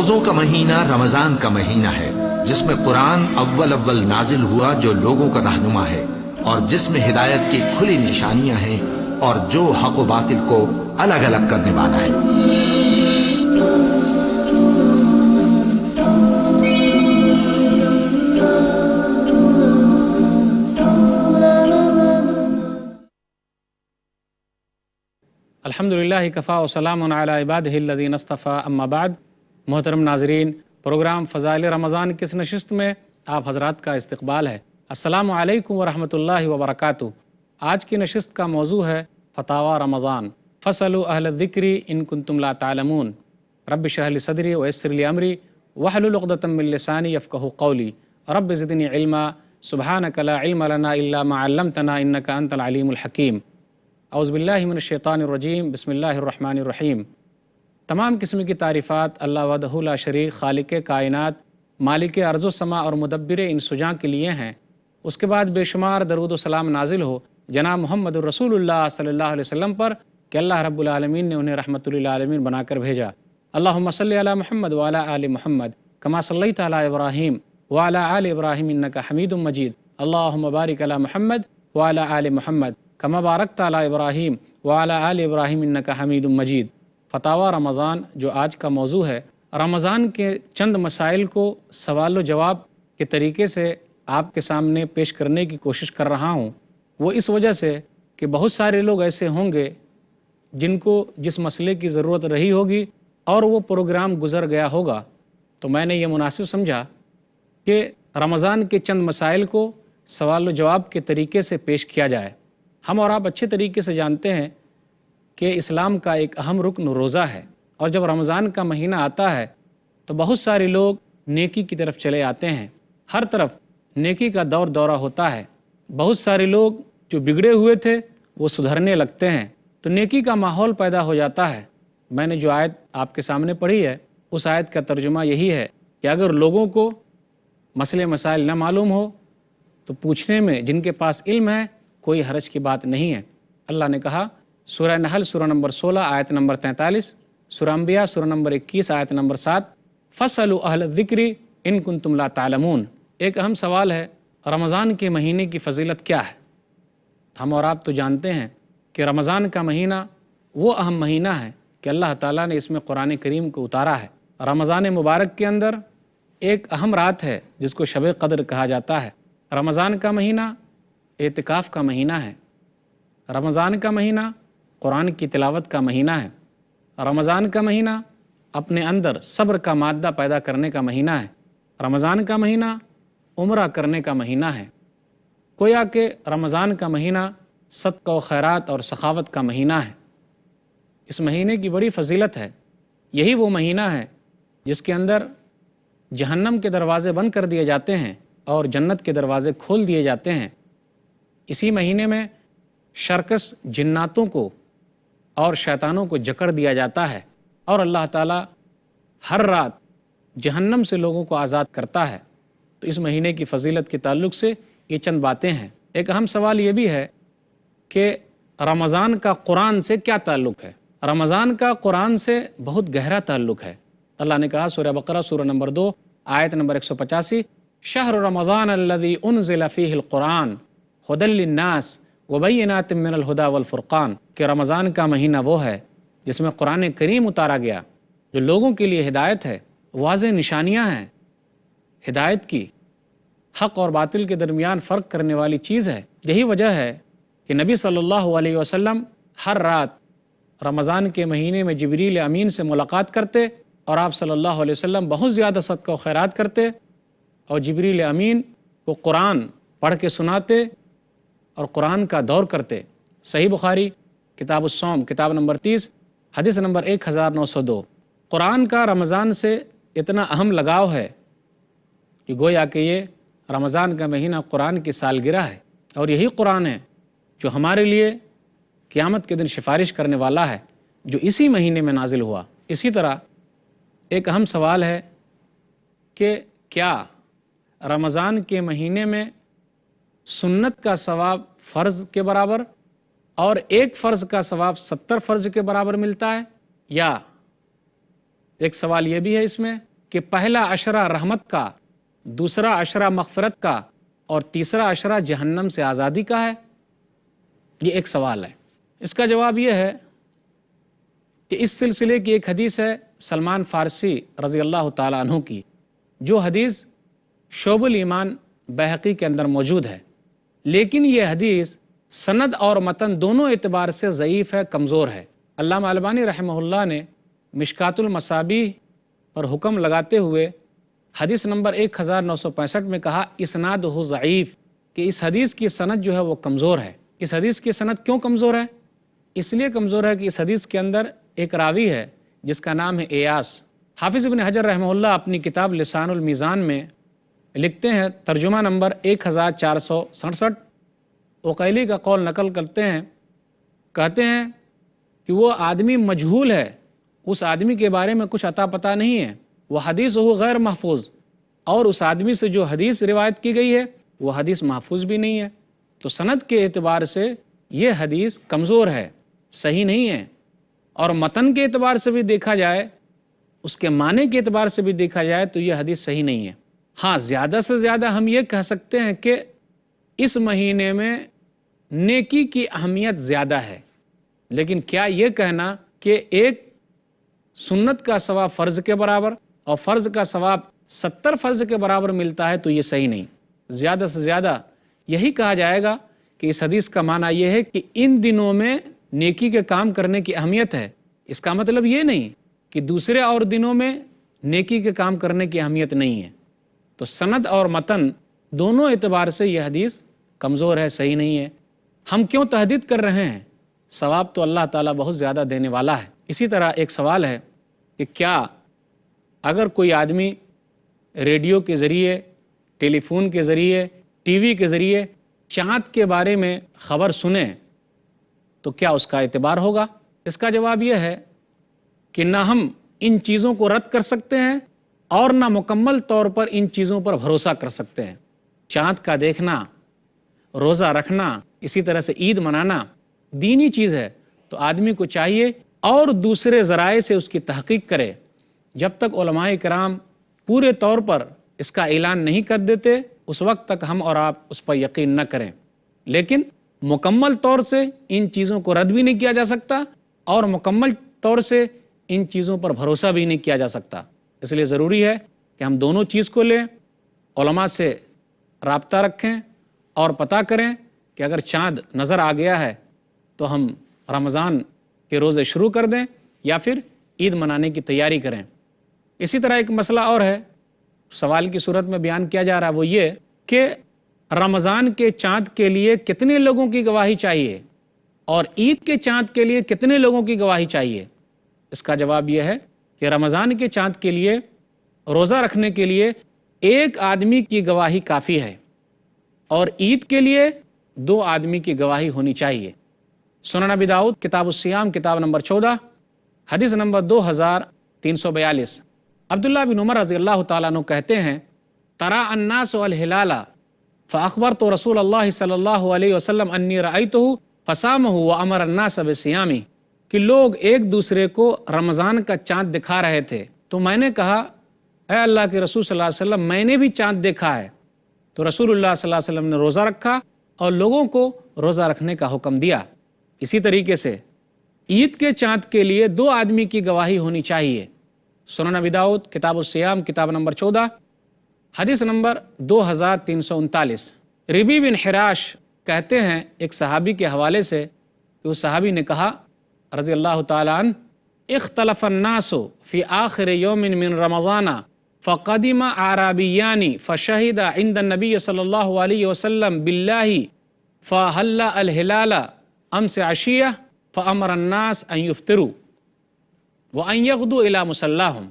روزوں کا مہینہ رمضان کا مہینہ ہے، جس میں قرآن اول نازل ہوا جو لوگوں کا رہنما ہے، اور جس میں ہدایت کی کھلی نشانیاں ہیں، اور جو حق و باطل کو الگ الگ کرنے والا ہے۔ الحمدللہ کفا و سلام علی عبادہ الذین اصطفیٰ، اما بعد۔ محترم ناظرین، پروگرام فضائل رمضان کی اس نشست میں آپ حضرات کا استقبال ہے۔ السلام علیکم ورحمۃ اللہ وبرکاتہ۔ آج کی نشست کا موضوع ہے فتاوی رمضان، فاسألوا اہل الذکر ان کنتم لا تعلمون۔ رب اشرح لی صدری ویسر لی امری واحلل عقدۃ من لسانی یفقہوا قولی، رب زدنی علما سبحانک لا علم لنا الا ما علمتنا انک انت العلیم الحکیم۔ اعوذ باللہ من الشیطان الرجیم، بسم اللہ الرحمن الرحیم۔ تمام قسم کی تعریفات اللہ وحدہ لا شریک، خالق کائنات، مالک ارض و سما اور مدبر ان سجاں کے لیے ہیں۔ اس کے بعد بے شمار درود و سلام نازل ہو جناب محمد الرسول اللہ صلی اللہ علیہ وسلم پر کہ اللہ رب العالمین نے انہیں رحمۃ للعالمین بنا کر بھیجا۔ اللہم صلی علی محمد وعلی آل محمد کما صلیت علی ابراہیم وعلی آل ابراہیم انک حمید مجید۔ اللہم بارک علی محمد وعلی آل محمد کما بارکت علی ابراہیم وعلی آل ابراہیم انک حمید مجید۔ فتاوی رمضان جو آج کا موضوع ہے، رمضان کے چند مسائل کو سوال و جواب کے طریقے سے آپ کے سامنے پیش کرنے کی کوشش کر رہا ہوں۔ وہ اس وجہ سے کہ بہت سارے لوگ ایسے ہوں گے جن کو جس مسئلے کی ضرورت رہی ہوگی اور وہ پروگرام گزر گیا ہوگا، تو میں نے یہ مناسب سمجھا کہ رمضان کے چند مسائل کو سوال و جواب کے طریقے سے پیش کیا جائے۔ ہم اور آپ اچھے طریقے سے جانتے ہیں کہ اسلام کا ایک اہم رکن روزہ ہے، اور جب رمضان کا مہینہ آتا ہے تو بہت سارے لوگ نیکی کی طرف چلے آتے ہیں، ہر طرف نیکی کا دورہ ہوتا ہے۔ بہت سارے لوگ جو بگڑے ہوئے تھے وہ سدھرنے لگتے ہیں، تو نیکی کا ماحول پیدا ہو جاتا ہے۔ میں نے جو آیت آپ کے سامنے پڑھی ہے، اس آیت کا ترجمہ یہی ہے کہ اگر لوگوں کو مسئلے مسائل نہ معلوم ہو تو پوچھنے میں جن کے پاس علم ہے کوئی حرج کی بات نہیں ہے۔ اللہ نے کہا سورہ نحل سورہ نمبر 16 آیت نمبر 43، سورہ انبیاء سورہ نمبر 21 آیت نمبر 7، فاسألوا اہل الذکر ان کنتم لا تعلمون۔ ایک اہم سوال ہے، رمضان کے مہینے کی فضیلت کیا ہے؟ ہم اور آپ تو جانتے ہیں کہ رمضان کا مہینہ وہ اہم مہینہ ہے کہ اللہ تعالیٰ نے اس میں قرآن کریم کو اتارا ہے۔ رمضان مبارک کے اندر ایک اہم رات ہے جس کو شب قدر کہا جاتا ہے۔ رمضان کا مہینہ اعتکاف کا مہینہ ہے۔ رمضان کا مہینہ قرآن کی تلاوت کا مہینہ ہے۔ رمضان کا مہینہ اپنے اندر صبر کا مادہ پیدا کرنے کا مہینہ ہے۔ رمضان کا مہینہ عمرہ کرنے کا مہینہ ہے۔ گویا کہ رمضان کا مہینہ صدقہ و خیرات اور سخاوت کا مہینہ ہے۔ اس مہینے کی بڑی فضیلت ہے۔ یہی وہ مہینہ ہے جس کے اندر جہنم کے دروازے بند کر دیے جاتے ہیں اور جنت کے دروازے کھول دیے جاتے ہیں۔ اسی مہینے میں شرکس جناتوں کو اور شیطانوں کو جکڑ دیا جاتا ہے، اور اللہ تعالیٰ ہر رات جہنم سے لوگوں کو آزاد کرتا ہے۔ تو اس مہینے کی فضیلت کے تعلق سے یہ چند باتیں ہیں۔ ایک اہم سوال یہ بھی ہے کہ رمضان کا قرآن سے کیا تعلق ہے؟ رمضان کا قرآن سے بہت گہرا تعلق ہے۔ اللہ نے کہا سورہ بقرہ سورہ نمبر 2 آیت نمبر 185، شہر رمضان الذی انزل فیہ القرآن ھدی للناس وبینات من الہدی والفرقان، کہ رمضان کا مہینہ وہ ہے جس میں قرآن کریم اتارا گیا جو لوگوں کے لیے ہدایت ہے، واضح نشانیاں ہیں ہدایت کی، حق اور باطل کے درمیان فرق کرنے والی چیز ہے۔ یہی وجہ ہے کہ نبی صلی اللہ علیہ وسلم ہر رات رمضان کے مہینے میں جبریل امین سے ملاقات کرتے، اور آپ صلی اللہ علیہ وسلم بہت زیادہ صدقہ و خیرات کرتے، اور جبریل امین کو قرآن پڑھ کے سناتے اور قرآن کا دور کرتے۔ صحیح بخاری کتاب الصوم کتاب نمبر 30 حدیث نمبر 1902۔ قرآن کا رمضان سے اتنا اہم لگاؤ ہے کہ گویا کہ یہ رمضان کا مہینہ قرآن کی سالگرہ ہے، اور یہی قرآن ہے جو ہمارے لیے قیامت کے دن سفارش کرنے والا ہے، جو اسی مہینے میں نازل ہوا۔ اسی طرح ایک اہم سوال ہے کہ کیا رمضان کے مہینے میں سنت کا ثواب فرض کے برابر اور ایک فرض کا ثواب 70 فرض کے برابر ملتا ہے؟ یا ایک سوال یہ بھی ہے اس میں کہ پہلا عشرہ رحمت کا، دوسرا عشرہ مغفرت کا اور تیسرا عشرہ جہنم سے آزادی کا ہے؟ یہ ایک سوال ہے۔ اس کا جواب یہ ہے کہ اس سلسلے کی ایک حدیث ہے سلمان فارسی رضی اللہ تعالیٰ عنہ کی، جو حدیث شعب الایمان بیہقی کے اندر موجود ہے، لیکن یہ حدیث سند اور متن دونوں اعتبار سے ضعیف ہے، کمزور ہے۔ علامہ البانی رحمہ اللہ نے مشکات المصابیح پر حکم لگاتے ہوئے حدیث نمبر 1965 میں کہا اسنادہ ضعیف، کہ اس حدیث کی سند جو ہے وہ کمزور ہے۔ اس حدیث کی سند کیوں کمزور ہے؟ اس لیے کمزور ہے کہ اس حدیث کے اندر ایک راوی ہے جس کا نام ہے ایاس۔ حافظ ابن حجر رحمہ اللہ اپنی کتاب لسان المیزان میں لکھتے ہیں، ترجمہ نمبر 1467، عقیلی کا قول نقل کرتے ہیں، کہتے ہیں کہ وہ آدمی مجہول ہے، اس آدمی کے بارے میں کچھ عطا پتہ نہیں ہے، وہ حدیث ہو غیر محفوظ، اور اس آدمی سے جو حدیث روایت کی گئی ہے وہ حدیث محفوظ بھی نہیں ہے۔ تو سند کے اعتبار سے یہ حدیث کمزور ہے، صحیح نہیں ہے، اور متن کے اعتبار سے بھی دیکھا جائے، اس کے معنی کے اعتبار سے بھی دیکھا جائے تو یہ حدیث صحیح نہیں ہے۔ ہاں، زیادہ سے زیادہ ہم یہ کہہ سکتے ہیں کہ اس مہینے میں نیکی کی اہمیت زیادہ ہے، لیکن کیا یہ کہنا کہ ایک سنت کا ثواب فرض کے برابر اور فرض کا ثواب 70 فرض کے برابر ملتا ہے تو یہ صحیح نہیں۔ زیادہ سے زیادہ یہی کہا جائے گا کہ اس حدیث کا معنی یہ ہے کہ ان دنوں میں نیکی کے کام کرنے کی اہمیت ہے۔ اس کا مطلب یہ نہیں کہ دوسرے اور دنوں میں نیکی کے کام کرنے کی اہمیت نہیں ہے۔ تو سند اور متن دونوں اعتبار سے یہ حدیث کمزور ہے، صحیح نہیں ہے۔ ہم کیوں تحدید کر رہے ہیں؟ ثواب تو اللہ تعالیٰ بہت زیادہ دینے والا ہے۔ اسی طرح ایک سوال ہے کہ کیا اگر کوئی آدمی ریڈیو کے ذریعے، ٹیلی فون کے ذریعے، ٹی وی کے ذریعے چاند کے بارے میں خبر سنے تو کیا اس کا اعتبار ہوگا؟ اس کا جواب یہ ہے کہ نہ ہم ان چیزوں کو رد کر سکتے ہیں اور نہ مکمل طور پر ان چیزوں پر بھروسہ کر سکتے ہیں۔ چاند کا دیکھنا، روزہ رکھنا، اسی طرح سے عید منانا دینی چیز ہے، تو آدمی کو چاہیے اور دوسرے ذرائع سے اس کی تحقیق کرے۔ جب تک علماء کرام پورے طور پر اس کا اعلان نہیں کر دیتے اس وقت تک ہم اور آپ اس پر یقین نہ کریں، لیکن مکمل طور سے ان چیزوں کو رد بھی نہیں کیا جا سکتا اور مکمل طور سے ان چیزوں پر بھروسہ بھی نہیں کیا جا سکتا۔ اس لیے ضروری ہے کہ ہم دونوں چیز کو لیں، علماء سے رابطہ رکھیں اور پتہ کریں کہ اگر چاند نظر آ گیا ہے تو ہم رمضان کے روزے شروع کر دیں یا پھر عید منانے کی تیاری کریں۔ اسی طرح ایک مسئلہ اور ہے، سوال کی صورت میں بیان کیا جا رہا ہے، وہ یہ کہ رمضان کے چاند کے لیے کتنے لوگوں کی گواہی چاہیے اور عید کے چاند کے لیے کتنے لوگوں کی گواہی چاہیے؟ اس کا جواب یہ ہے کہ رمضان کے چاند کے لیے، روزہ رکھنے کے لیے ایک آدمی کی گواہی کافی ہے اور عید کے لیے 2 آدمی کی گواہی ہونی چاہیے۔ سنن ابی داؤد کتاب الصیام کتاب نمبر 14 حدیث نمبر 2342۔ عبداللہ بن عمر رضی اللہ تعالیٰ عنہ کہتے ہیں، ترا الناس الہلال فاخبرت رسول اللہ صلی اللہ علیہ وسلم انی رأیتہ فصامہ وامر الناس بصیامہ، کہ لوگ ایک دوسرے کو رمضان کا چاند دکھا رہے تھے تو میں نے کہا اے اللہ کے رسول صلی اللہ علیہ وسلم، میں نے بھی چاند دیکھا ہے۔ تو رسول اللہ صلی اللہ علیہ وسلم نے روزہ رکھا اور لوگوں کو روزہ رکھنے کا حکم دیا۔ اسی طریقے سے عید کے چاند کے لیے 2 آدمی کی گواہی ہونی چاہیے۔ سنن ابی داؤد کتاب الصیام کتاب نمبر 14 حدیث نمبر 2339۔ ربی بن حراش کہتے ہیں ایک صحابی کے حوالے سے کہ اس صحابی نے کہا رضی اللہ تعالیٰ عنہ، اختلف الناس فی آخر یوم من رمضان فقدم اعرابیان فشہد عند النبی صلی اللہ علیہ وسلم باللہ فحل الہلال امس عشیہ فامر الناس ان یفطروا وان یغدوا الی مصلاہم۔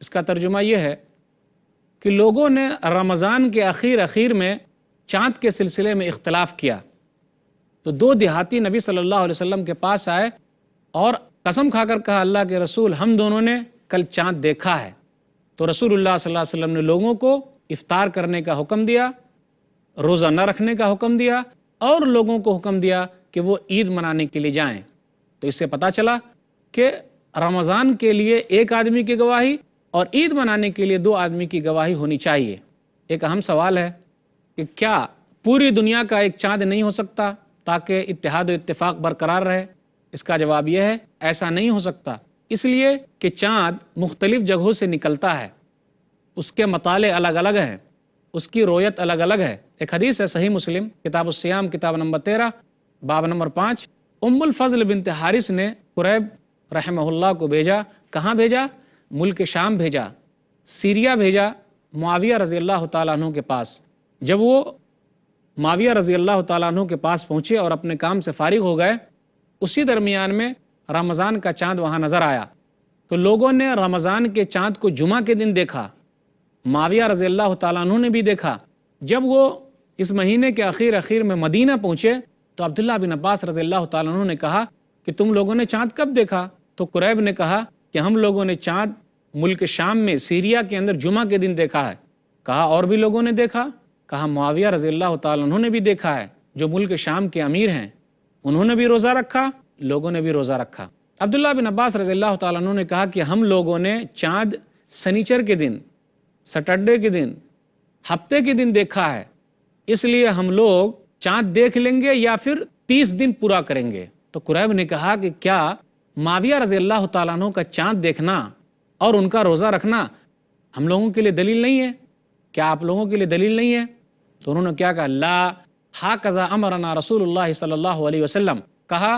اس کا ترجمہ یہ ہے کہ لوگوں نے رمضان کے اخیر میں چاند کے سلسلے میں اختلاف کیا، تو 2 دیہاتی نبی صلی اللہ علیہ وسلم کے پاس آئے اور قسم کھا کر کہا اللہ کے رسول، ہم دونوں نے کل چاند دیکھا ہے۔ تو رسول اللہ صلی اللہ علیہ وسلم نے لوگوں کو افطار کرنے کا حکم دیا، روزہ نہ رکھنے کا حکم دیا اور لوگوں کو حکم دیا کہ وہ عید منانے کے لیے جائیں۔ تو اس سے پتہ چلا کہ رمضان کے لیے 1 آدمی کی گواہی اور عید منانے کے لیے 2 آدمی کی گواہی ہونی چاہیے۔ ایک اہم سوال ہے کہ کیا پوری دنیا کا ایک چاند نہیں ہو سکتا تاکہ اتحاد و اتفاق برقرار رہے؟ اس کا جواب یہ ہے ایسا نہیں ہو سکتا، اس لیے کہ چاند مختلف جگہوں سے نکلتا ہے، اس کے مطالع الگ الگ ہیں، اس کی رویت الگ الگ ہے۔ ایک حدیث ہے صحیح مسلم کتاب الصیام کتاب نمبر 13 باب نمبر 5، ام الفضل بنت حارث نے قریب رحمہ اللہ کو بھیجا۔ کہاں بھیجا؟ ملک شام بھیجا، سیریا بھیجا، معاویہ رضی اللہ تعالیٰ عنہ کے پاس۔ جب وہ معاویہ رضی اللہ تعالیٰ عنہ کے پاس پہنچے اور اپنے کام سے فارغ ہو گئے، اسی درمیان میں رمضان کا چاند وہاں نظر آیا، تو لوگوں نے رمضان کے چاند کو جمعہ کے دن دیکھا، معاویہ رضی اللہ تعالیٰ عنہ نے بھی دیکھا۔ جب وہ اس مہینے کے اخیر میں مدینہ پہنچے تو عبداللہ بن عباس رضی اللہ تعالیٰ عنہ نے کہا کہ تم لوگوں نے چاند کب دیکھا؟ تو قریب نے کہا کہ ہم لوگوں نے چاند ملک شام میں سیریا کے اندر جمعہ کے دن دیکھا ہے۔ کہا اور بھی لوگوں نے دیکھا؟ کہا معاویہ رضی اللہ تعالیٰ عنہ نے بھی دیکھا ہے، جو ملک شام کے امیر ہیں، انہوں نے بھی روزہ رکھا، لوگوں نے بھی روزہ رکھا۔ عبداللہ بن عباس رضی اللہ تعالیٰ عنہ نے کہا کہ ہم لوگوں نے چاند سنیچر کے دن، سیٹرڈے کے دن، ہفتے کے دن دیکھا ہے، اس لیے ہم لوگ چاند دیکھ لیں گے یا پھر 30 دن پورا کریں گے۔ تو قریب نے کہا کہ کیا معاویہ رضی اللہ تعالیٰ عنہ کا چاند دیکھنا اور ان کا روزہ رکھنا ہم لوگوں کے لیے دلیل نہیں ہے؟ کیا آپ لوگوں کے لیے دلیل نہیں ہے؟ تو انہوں نے کیا کہا؟ لا ہاکذا امرنا رسول اللہ صلی اللہ علیہ وسلم، کہا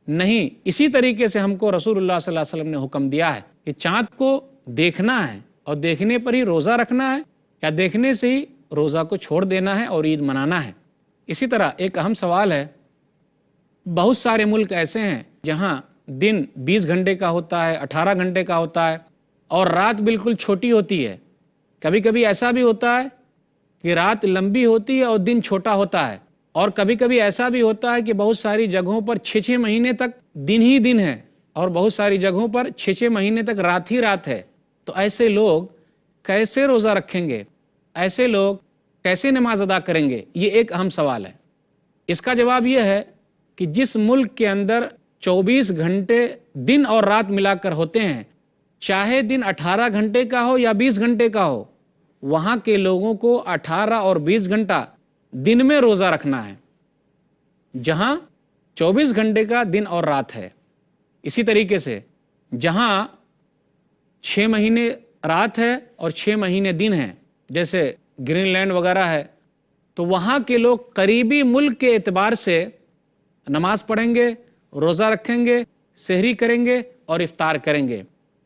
نہیں، اسی طریقے سے ہم کو رسول اللہ صلی اللہ علیہ وسلم نے حکم دیا ہے کہ چاند کو دیکھنا ہے اور دیکھنے پر ہی روزہ رکھنا ہے، یا دیکھنے سے ہی روزہ کو چھوڑ دینا ہے اور عید منانا ہے۔ اسی طرح ایک اہم سوال ہے، بہت سارے ملک ایسے ہیں جہاں دن 20 گھنٹے کا ہوتا ہے، 18 گھنٹے کا ہوتا ہے، اور رات بالکل چھوٹی ہوتی ہے۔ کبھی کبھی ایسا بھی ہوتا ہے کہ رات لمبی ہوتی ہے اور دن چھوٹا ہوتا ہے، اور کبھی کبھی ایسا بھی ہوتا ہے کہ بہت ساری جگہوں پر 6 مہینے تک دن ہی دن ہے، اور بہت ساری جگہوں پر 6 مہینے تک رات ہی رات ہے۔ تو ایسے لوگ کیسے روزہ رکھیں گے؟ ایسے لوگ کیسے نماز ادا کریں گے؟ یہ ایک اہم سوال ہے۔ اس کا جواب یہ ہے کہ جس ملک کے اندر 24 گھنٹے دن اور رات ملا کر ہوتے ہیں، چاہے دن 18 گھنٹے کا ہو یا 20 گھنٹے کا ہو، وہاں کے لوگوں کو 18 اور 20 گھنٹہ دن میں روزہ رکھنا ہے، جہاں 24 گھنٹے کا دن اور رات ہے۔ اسی طریقے سے جہاں 6 مہینے رات ہے اور 6 مہینے دن ہیں، جیسے گرین لینڈ وغیرہ ہے، تو وہاں کے لوگ قریبی ملک کے اعتبار سے نماز پڑھیں گے، روزہ رکھیں گے، سحری کریں گے اور افطار کریں گے۔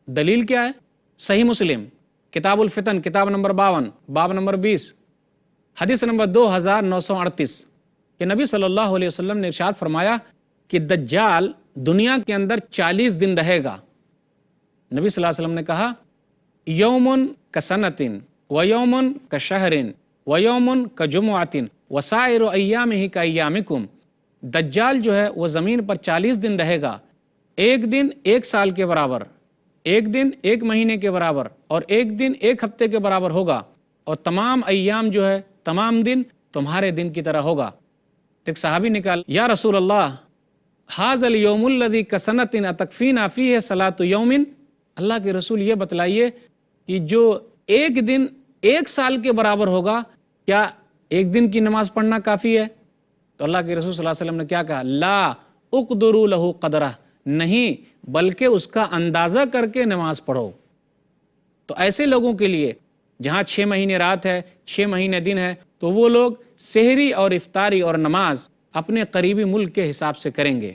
دلیل کیا ہے؟ صحیح مسلم کتاب الفتن کتاب نمبر 52 باب نمبر 20 حدیث نمبر 2938 کہ نبی صلی اللہ علیہ وسلم نے ارشاد فرمایا کہ دجال دنیا کے اندر 40 دن رہے گا۔ نبی صلی اللہ علیہ وسلم نے کہا یومن کسنتن و یومن کشہرن و یومن کجمعتن وسائر ایامہ کایامکم۔ دجال جو ہے وہ زمین پر 40 دن رہے گا، ایک دن 1 سال کے برابر، ایک دن 1 مہینے کے برابر، اور ایک دن 1 ہفتے کے برابر ہوگا، اور تمام ایام جو ہے تمام دن تمہارے دن کی طرح ہوگا۔ ایک صحابی نے کہا یا رسول اللہ ھذا الیوم الذی کسنۃ اتکفینا فیہ صلاۃ یوم، اللہ کے رسول یہ بتلائیے کہ جو ایک دن 1 سال کے برابر ہوگا، کیا ایک دن کی نماز پڑھنا کافی ہے؟ تو اللہ کے رسول صلی اللہ علیہ وسلم نے کیا کہا؟ لا اقدروا لہ قدرہ، نہیں بلکہ اس کا اندازہ کر کے نماز پڑھو۔ تو ایسے لوگوں کے لیے جہاں 6 مہینے رات ہے، 6 مہینے دن ہے، تو وہ لوگ سحری اور افطاری اور نماز اپنے قریبی ملک کے حساب سے کریں گے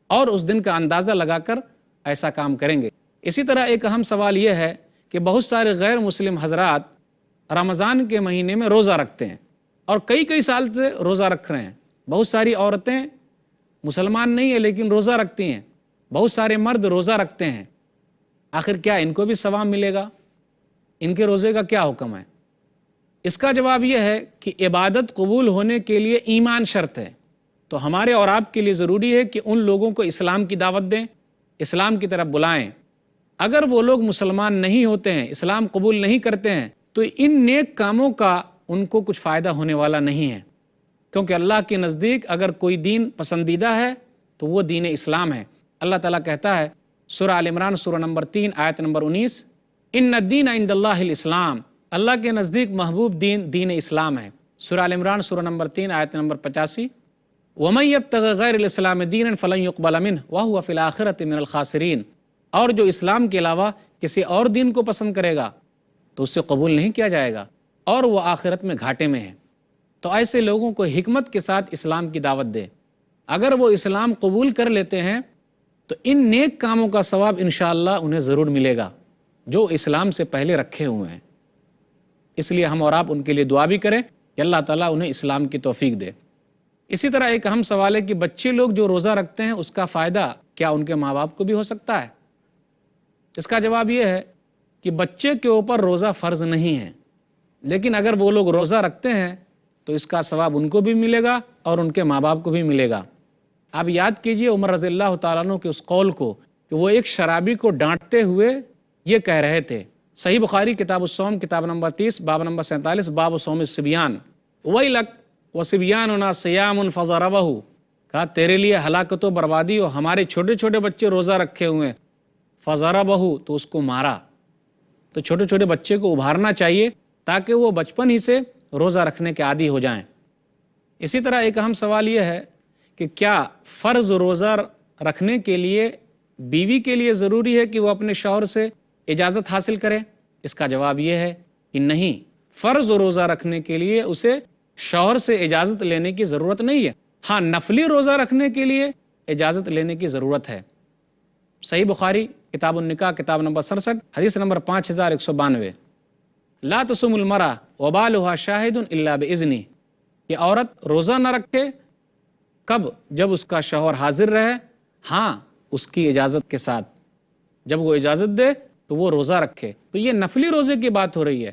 اور اس دن کا اندازہ لگا کر ایسا کام کریں گے۔ اسی طرح ایک اہم سوال یہ ہے کہ بہت سارے غیر مسلم حضرات رمضان کے مہینے میں روزہ رکھتے ہیں اور کئی سال سے روزہ رکھ رہے ہیں۔ بہت ساری عورتیں مسلمان نہیں ہیں لیکن روزہ رکھتی ہیں، بہت سارے مرد روزہ رکھتے ہیں۔ آخر کیا ان کو بھی ثواب ملے گا؟ ان کے روزے کا کیا حکم ہے؟ اس کا جواب یہ ہے کہ عبادت قبول ہونے کے لیے ایمان شرط ہے۔ تو ہمارے اور آپ کے لیے ضروری ہے کہ ان لوگوں کو اسلام کی دعوت دیں، اسلام کی طرف بلائیں۔ اگر وہ لوگ مسلمان نہیں ہوتے ہیں، اسلام قبول نہیں کرتے ہیں، تو ان نیک کاموں کا ان کو کچھ فائدہ ہونے والا نہیں ہے، کیونکہ اللہ کے نزدیک اگر کوئی دین پسندیدہ ہے تو وہ دین اسلام ہے۔ اللہ تعالیٰ کہتا ہے سورہ آل عمران سورہ نمبر 3 آیت نمبر 19 ان الدین عند اللہ الاسلام، اللہ کے نزدیک محبوب دین دین اسلام ہے۔ سورہ ال عمران سورہ نمبر 3 آیت نمبر 85۔ وَمَن يَبْتَغِ غَيْرَ الْإِسْلَامِ دِينًا فَلَن يُقْبَلَ مِنْهُ وَهُوَ فِي الْآخِرَةِ مِنَ الْخَاسِرِينَ، اور جو اسلام کے علاوہ کسی اور دین کو پسند کرے گا تو اس سے قبول نہیں کیا جائے گا اور وہ آخرت میں گھاٹے میں ہے۔ تو ایسے لوگوں کو حکمت کے ساتھ اسلام کی دعوت دے، اگر وہ اسلام قبول کر لیتے ہیں تو ان نیک کاموں کا ثواب انشاءاللہ انہیں ضرور ملے گا جو اسلام سے پہلے رکھے ہوئے ہیں۔ اس لیے ہم اور آپ ان کے لیے دعا بھی کریں کہ اللہ تعالیٰ انہیں اسلام کی توفیق دے۔ اسی طرح ایک اہم سوال ہے کہ بچے لوگ جو روزہ رکھتے ہیں اس کا فائدہ کیا ان کے ماں باپ کو بھی ہو سکتا ہے؟ اس کا جواب یہ ہے کہ بچے کے اوپر روزہ فرض نہیں ہے، لیکن اگر وہ لوگ روزہ رکھتے ہیں تو اس کا ثواب ان کو بھی ملے گا اور ان کے ماں باپ کو بھی ملے گا۔ آپ یاد کیجئے عمر رضی اللہ تعالیٰ عنہ کے اس قول کو کہ وہ ایک شرابی کو ڈانٹتے ہوئے یہ کہہ رہے تھے۔ صحیح بخاری کتاب الصوم کتاب نمبر 30 باب نمبر 47 باب صوم الصبیان۔ ویلک وصبیاننا صیام فضربہ، کہا تیرے لیے ہلاکت و بربادی ہو، ہمارے چھوٹے چھوٹے بچے روزہ رکھے ہوئے ہیں، فضربہ تو اس کو مارا۔ تو چھوٹے چھوٹے بچے کو ابھارنا چاہیے تاکہ وہ بچپن ہی سے روزہ رکھنے کے عادی ہو جائیں۔ اسی طرح ایک اہم سوال یہ ہے کہ کیا فرض روزہ رکھنے کے لیے بیوی کے لیے ضروری ہے کہ وہ اپنے شوہر سے اجازت حاصل کرے؟ اس کا جواب یہ ہے کہ نہیں، فرض روزہ رکھنے کے لیے اسے شوہر سے اجازت لینے کی ضرورت نہیں ہے، ہاں نفلی روزہ رکھنے کے لیے اجازت لینے کی ضرورت ہے۔ صحیح بخاری کتاب النکاح کتاب نمبر 67 حدیث نمبر 5192۔ لا تصوم المرأة وبالها شاہد الا باذنہ، کہ عورت روزہ نہ رکھے کب؟ جب اس کا شوہر حاضر رہے، ہاں اس کی اجازت کے ساتھ، جب وہ اجازت دے تو وہ روزہ رکھے۔ تو یہ نفلی روزے کی بات ہو رہی ہے،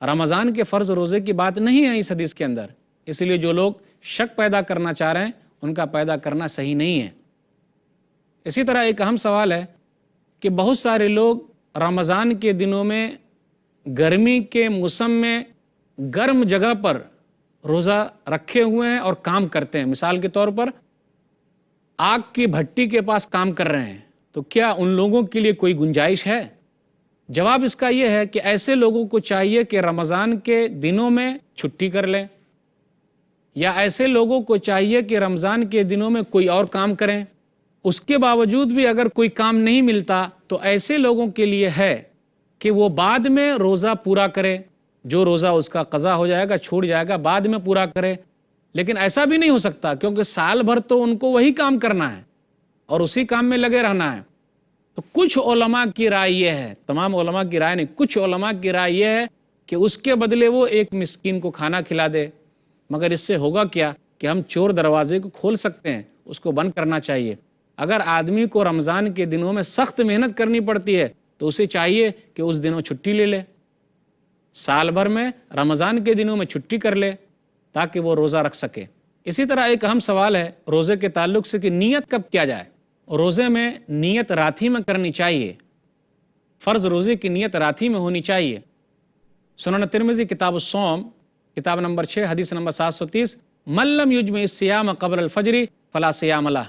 رمضان کے فرض روزے کی بات نہیں ہے اس حدیث کے اندر، اس لیے جو لوگ شک پیدا کرنا چاہ رہے ہیں ان کا پیدا کرنا صحیح نہیں ہے۔ اسی طرح ایک اہم سوال ہے کہ بہت سارے لوگ رمضان کے دنوں میں گرمی کے موسم میں گرم جگہ پر روزہ رکھے ہوئے ہیں اور کام کرتے ہیں، مثال کے طور پر آگ کی بھٹی کے پاس کام کر رہے ہیں، تو کیا ان لوگوں کے لیے کوئی گنجائش ہے؟ جواب اس کا یہ ہے کہ ایسے لوگوں کو چاہیے کہ رمضان کے دنوں میں چھٹی کر لیں، یا ایسے لوگوں کو چاہیے کہ رمضان کے دنوں میں کوئی اور کام کریں، اس کے باوجود بھی اگر کوئی کام نہیں ملتا تو ایسے لوگوں کے لیے ہے کہ وہ بعد میں روزہ پورا کرے، جو روزہ اس کا قضا ہو جائے گا چھوٹ جائے گا بعد میں پورا کرے۔ لیکن ایسا بھی نہیں ہو سکتا کیونکہ سال بھر تو ان کو وہی کام کرنا ہے اور اسی کام میں لگے رہنا ہے۔ تو کچھ علماء کی رائے یہ ہے، تمام علماء کی رائے نہیں، کچھ علماء کی رائے یہ ہے کہ اس کے بدلے وہ ایک مسکین کو کھانا کھلا دے۔ مگر اس سے ہوگا کیا کہ ہم چور دروازے کو کھول سکتے ہیں، اس کو بند کرنا چاہیے۔ اگر آدمی کو رمضان کے دنوں میں سخت محنت کرنی پڑتی ہے تو اسے چاہیے کہ اس دنوں چھٹی لے لے، سال بھر میں رمضان کے دنوں میں چھٹی کر لے تاکہ وہ روزہ رکھ سکے۔ اسی طرح ایک اہم سوال ہے روزے کے تعلق سے کہ نیت کب کیا جائے؟ روزے میں نیت رات ہی میں کرنی چاہیے، فرض روزے کی نیت رات ہی میں ہونی چاہیے۔ سنن ترمذی کتاب الصوم کتاب نمبر 6 حدیث نمبر 730، من لم یجمع الصیام قبل الفجر فلا صیام لہ،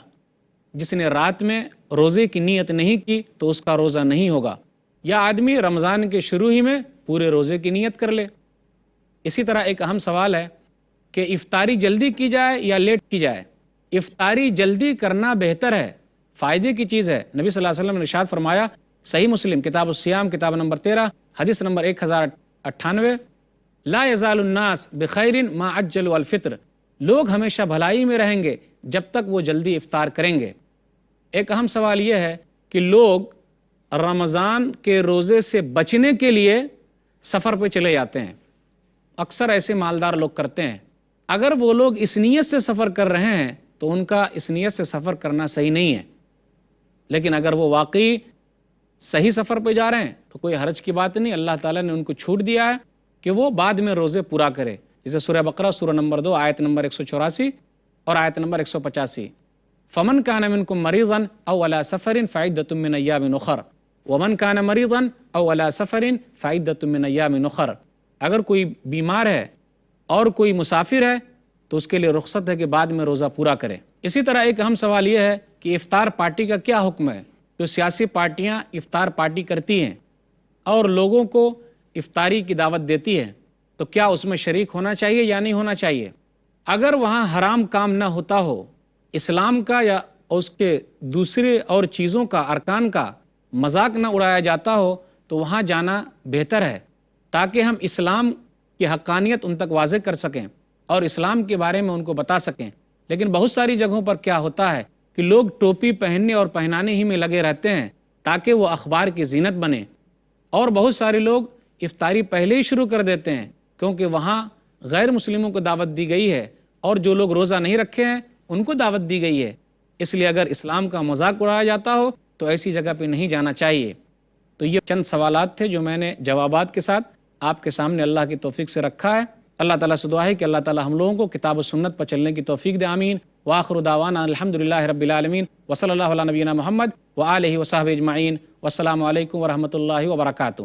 جس نے رات میں روزے کی نیت نہیں کی تو اس کا روزہ نہیں ہوگا، یا آدمی رمضان کے شروع ہی میں پورے روزے کی نیت کر لے۔ اسی طرح ایک اہم سوال ہے کہ افطاری جلدی کی جائے یا لیٹ کی جائے؟ افطاری جلدی کرنا بہتر ہے، فائدے کی چیز ہے۔ نبی صلی اللہ علیہ وسلم نے ارشاد فرمایا، صحیح مسلم کتاب الصیام کتاب نمبر 13 حدیث نمبر 1098، لا یزال الناس بخیر ما عجلوا الفطر، لوگ ہمیشہ بھلائی میں رہیں گے جب تک وہ جلدی افطار کریں گے۔ ایک اہم سوال یہ ہے کہ لوگ رمضان کے روزے سے بچنے کے لیے سفر پہ چلے جاتے ہیں، اکثر ایسے مالدار لوگ کرتے ہیں۔ اگر وہ لوگ اس نیت سے سفر کر رہے ہیں تو ان کا اس نیت سے سفر کرنا صحیح نہیں ہے، لیکن اگر وہ واقعی صحیح سفر پہ جا رہے ہیں تو کوئی حرج کی بات نہیں، اللہ تعالیٰ نے ان کو چھوٹ دیا ہے کہ وہ بعد میں روزے پورا کرے، جیسے سورہ بقرہ سورہ نمبر 2 آیت نمبر 184 اور آیت نمبر 185، فمن کان منکم مریضا او علی سفر فعدۃ من ایام اخر ومن کان مریضا او علی سفر فعدۃ من ایام اخر، اگر کوئی بیمار ہے اور کوئی مسافر ہے تو اس کے لیے رخصت ہے کہ بعد میں روزہ پورا کرے۔ اسی طرح ایک اہم سوال یہ ہے کہ افطار پارٹی کا کیا حکم ہے؟ جو سیاسی پارٹیاں افطار پارٹی کرتی ہیں اور لوگوں کو افطاری کی دعوت دیتی ہے تو کیا اس میں شریک ہونا چاہیے یا نہیں ہونا چاہیے؟ اگر وہاں حرام کام نہ ہوتا ہو، اسلام کا یا اس کے دوسرے اور چیزوں کا، ارکان کا مذاق نہ اڑایا جاتا ہو تو وہاں جانا بہتر ہے، تاکہ ہم اسلام کی حقانیت ان تک واضح کر سکیں اور اسلام کے بارے میں ان کو بتا سکیں۔ لیکن بہت ساری جگہوں پر کیا ہوتا ہے کہ لوگ ٹوپی پہننے اور پہنانے ہی میں لگے رہتے ہیں تاکہ وہ اخبار کی زینت بنے، اور بہت سارے لوگ افطاری پہلے ہی شروع کر دیتے ہیں کیونکہ وہاں غیر مسلموں کو دعوت دی گئی ہے اور جو لوگ روزہ نہیں رکھے ہیں ان کو دعوت دی گئی ہے۔ اس لیے اگر اسلام کا مذاق اڑایا جاتا ہو تو ایسی جگہ پہ نہیں جانا چاہیے۔ تو یہ چند سوالات تھے جو میں نے جوابات کے ساتھ آپ کے سامنے اللہ کی توفیق سے رکھا ہے۔ اللہ تعالیٰ سے دعا ہے کہ اللہ تعالیٰ ہم لوگوں کو کتاب و سنت پر چلنے کی توفیق دے، آمین۔ وآخر دعوانا الحمدللہ رب العالمین وصلی اللہ علی نبینا محمد وآلہ وصحبہ اجمعین، والسلام علیکم ورحمۃ اللہ وبرکاتہ۔